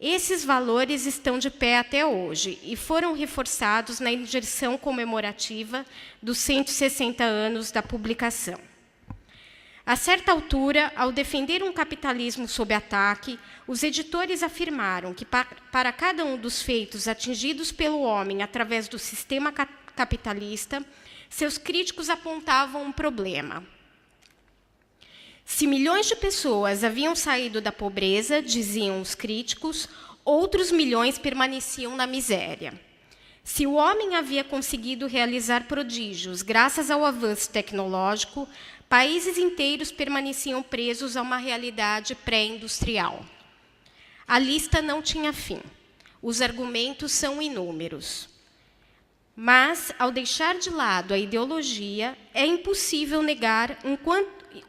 Esses valores estão de pé até hoje e foram reforçados na edição comemorativa dos 160 anos da publicação. A certa altura, ao defender um capitalismo sob ataque, os editores afirmaram que, para cada um dos feitos atingidos pelo homem através do sistema capitalista, seus críticos apontavam um problema. Se milhões de pessoas haviam saído da pobreza, diziam os críticos, outros milhões permaneciam na miséria. Se o homem havia conseguido realizar prodígios graças ao avanço tecnológico, países inteiros permaneciam presos a uma realidade pré-industrial. A lista não tinha fim. Os argumentos são inúmeros. Mas, ao deixar de lado a ideologia, é impossível negar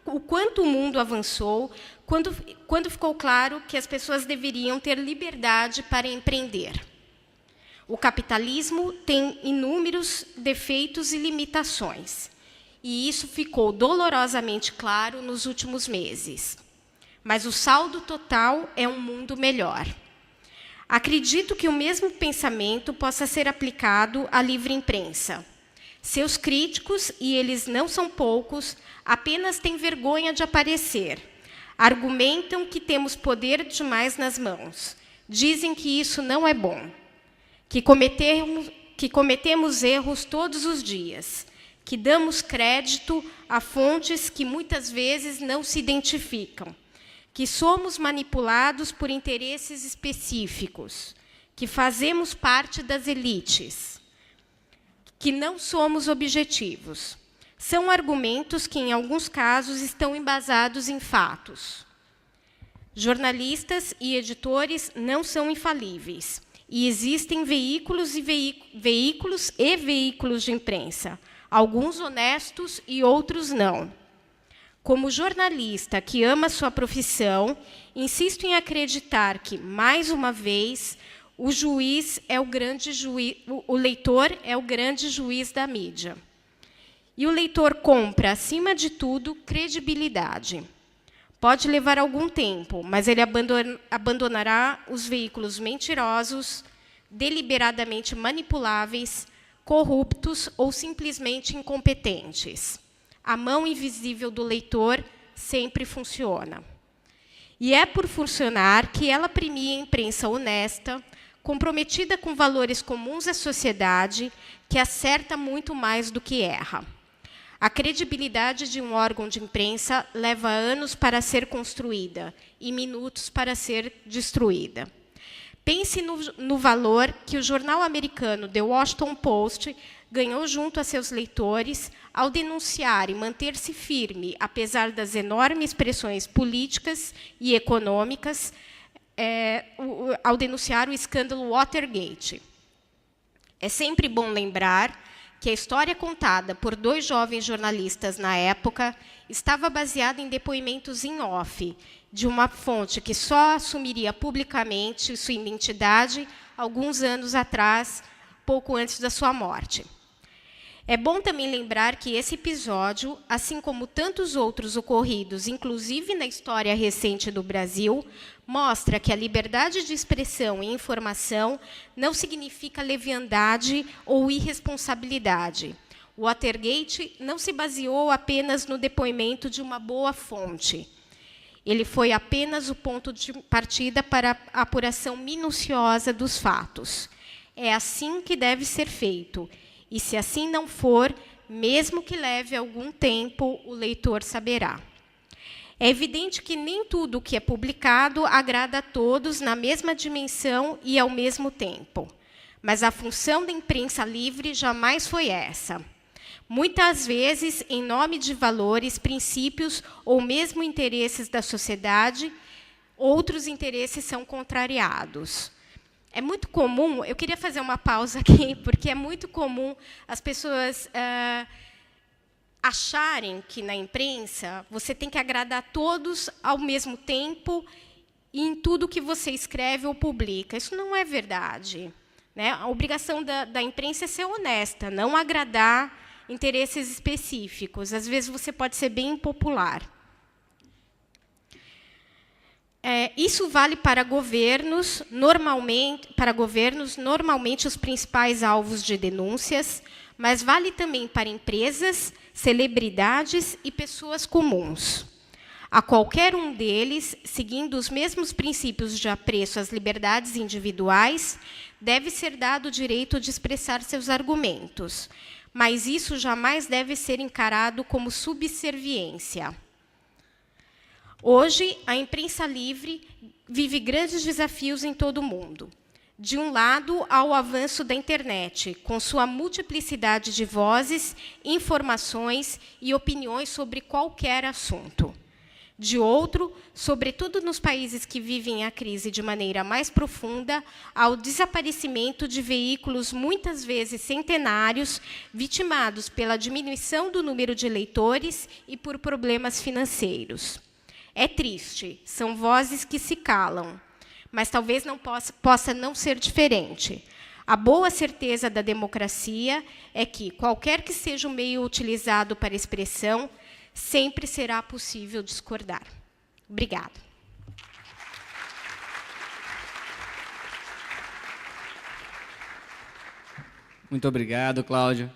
o quanto o mundo avançou quando ficou claro que as pessoas deveriam ter liberdade para empreender. O capitalismo tem inúmeros defeitos e limitações, e isso ficou dolorosamente claro nos últimos meses. Mas o saldo total é um mundo melhor. Acredito que o mesmo pensamento possa ser aplicado à livre imprensa. Seus críticos, e eles não são poucos, apenas têm vergonha de aparecer. Argumentam que temos poder demais nas mãos. Dizem que isso não é bom. Que cometemos erros todos os dias. Que damos crédito a fontes que muitas vezes não se identificam. Que somos manipulados por interesses específicos. Que fazemos parte das elites. Que não somos objetivos. São argumentos que, em alguns casos, estão embasados em fatos. Jornalistas e editores não são infalíveis, e existem veículos de imprensa, alguns honestos e outros não. Como jornalista que ama sua profissão, insisto em acreditar que, mais uma vez, o leitor é o grande juiz da mídia. E o leitor compra, acima de tudo, credibilidade. Pode levar algum tempo, mas ele abandonará os veículos mentirosos, deliberadamente manipuláveis, corruptos ou simplesmente incompetentes. A mão invisível do leitor sempre funciona. E é por funcionar que ela premia a imprensa honesta, comprometida com valores comuns à sociedade, que acerta muito mais do que erra. A credibilidade de um órgão de imprensa leva anos para ser construída e minutos para ser destruída. Pense no valor que o jornal americano The Washington Post ganhou junto a seus leitores ao denunciar e manter-se firme, apesar das enormes pressões políticas e econômicas, ao denunciar o escândalo Watergate. É sempre bom lembrar que a história contada por 2 jovens jornalistas na época estava baseada em depoimentos em off, de uma fonte que só assumiria publicamente sua identidade alguns anos atrás, pouco antes da sua morte. É bom também lembrar que esse episódio, assim como tantos outros ocorridos, inclusive na história recente do Brasil, mostra que a liberdade de expressão e informação não significa leviandade ou irresponsabilidade. O Watergate não se baseou apenas no depoimento de uma boa fonte. Ele foi apenas o ponto de partida para a apuração minuciosa dos fatos. É assim que deve ser feito. E, se assim não for, mesmo que leve algum tempo, o leitor saberá. É evidente que nem tudo o que é publicado agrada a todos na mesma dimensão e ao mesmo tempo. Mas a função da imprensa livre jamais foi essa. Muitas vezes, em nome de valores, princípios ou mesmo interesses da sociedade, outros interesses são contrariados. É muito comum, eu queria fazer uma pausa aqui, porque é muito comum as pessoas acharem que na imprensa você tem que agradar a todos ao mesmo tempo e em tudo que você escreve ou publica. Isso não é verdade, né? A obrigação da imprensa é ser honesta, não agradar interesses específicos. Às vezes você pode ser bem impopular. Isso vale para governos, normalmente os principais alvos de denúncias, mas vale também para empresas, celebridades e pessoas comuns. A qualquer um deles, seguindo os mesmos princípios de apreço às liberdades individuais, deve ser dado o direito de expressar seus argumentos, mas isso jamais deve ser encarado como subserviência. Hoje, a imprensa livre vive grandes desafios em todo o mundo. De um lado, há o avanço da internet, com sua multiplicidade de vozes, informações e opiniões sobre qualquer assunto. De outro, sobretudo nos países que vivem a crise de maneira mais profunda, há o desaparecimento de veículos muitas vezes centenários, vitimados pela diminuição do número de leitores e por problemas financeiros. É triste, são vozes que se calam, mas talvez não possa não ser diferente. A boa certeza da democracia é que, qualquer que seja o meio utilizado para expressão, sempre será possível discordar. Obrigada. Muito obrigado, Cláudia.